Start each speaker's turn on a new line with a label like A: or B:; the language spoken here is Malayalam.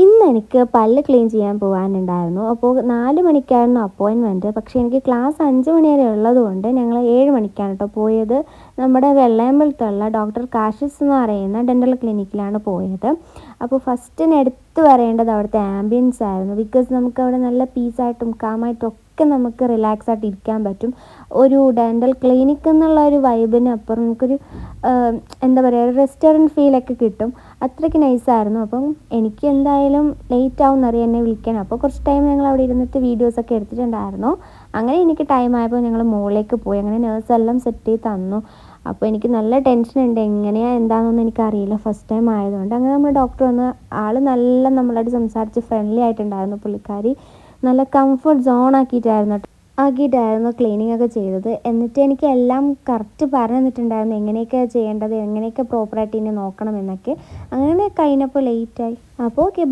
A: ഇന്ന് എനിക്ക് പല്ല് ക്ലീൻ ചെയ്യാൻ പോകാനുണ്ടായിരുന്നു. അപ്പോൾ 4 മണിക്കായിരുന്നു അപ്പോയിൻറ്മെൻറ്റ്. പക്ഷേ എനിക്ക് ക്ലാസ് 5 മണി വരെ ഉള്ളതുകൊണ്ട് ഞങ്ങൾ 7 മണിക്കാണ് കേട്ടോ പോയത്. നമ്മുടെ വെള്ളയമ്പലത്തുള്ള ഡോക്ടർ കാഷിസ് എന്ന് പറയുന്ന ഡെൻ്റൽ ക്ലിനിക്കിലാണ് പോയത്. അപ്പോൾ ഫസ്റ്റിന് എടുത്തു പറയേണ്ടത് അവിടുത്തെ ആംബിയൻസ് ആയിരുന്നു. ബിക്കോസ് നമുക്കവിടെ നല്ല പീസായിട്ടും കാമായിട്ടും ഒക്കെ നമുക്ക് റിലാക്സ് ആയിട്ട് ഇരിക്കാൻ പറ്റും. ഒരു ഡെൻ്റൽ ക്ലിനിക്ക് എന്നുള്ള ഒരു വൈബിന് അപ്പുറം നമുക്കൊരു എന്താ പറയുക, ഒരു റെസ്റ്റോറൻറ്റ് ഫീലൊക്കെ കിട്ടും. അത്രയ്ക്ക് നൈസായിരുന്നു. അപ്പം എനിക്ക് എന്തായാലും ലേറ്റ് ആവും എന്നറിയാം എന്നെ വിളിക്കാൻ. അപ്പോൾ കുറച്ച് ടൈം ഞങ്ങൾ അവിടെ ഇരുന്നിട്ട് വീഡിയോസൊക്കെ എടുത്തിട്ടുണ്ടായിരുന്നു. അങ്ങനെ എനിക്ക് ടൈം ആയപ്പോൾ ഞങ്ങൾ മുകളിലേക്ക് പോയി. അങ്ങനെ നേഴ്സെല്ലാം സെറ്റ് ചെയ്ത് തന്നു. അപ്പോൾ എനിക്ക് നല്ല ടെൻഷനുണ്ട്, എങ്ങനെയാണ് എന്താണെന്നൊന്നും എനിക്കറിയില്ല, ഫസ്റ്റ് ടൈം ആയതുകൊണ്ട്. അങ്ങനെ നമ്മൾ ഡോക്ടർ വന്ന് ആൾ നല്ല നമ്മളായിട്ട് സംസാരിച്ച് ഫ്രണ്ട്ലി ആയിട്ടുണ്ടായിരുന്നു. പുള്ളിക്കാരി നല്ല കംഫർട്ട് സോൺ ആക്കിയിട്ടായിരുന്നു ക്ലീനിങ് ഒക്കെ ചെയ്തത്. എന്നിട്ട് എനിക്ക് എല്ലാം കറക്റ്റ് പറഞ്ഞു തന്നിട്ടുണ്ടായിരുന്നു, എങ്ങനെയൊക്കെ ചെയ്യേണ്ടത്, എങ്ങനെയൊക്കെ പ്രോപ്പറായിട്ട് ഇനി നോക്കണം എന്നൊക്കെ. അങ്ങനെ കഴിഞ്ഞപ്പോൾ ലേറ്റായി. അപ്പോൾ ഓക്കെ.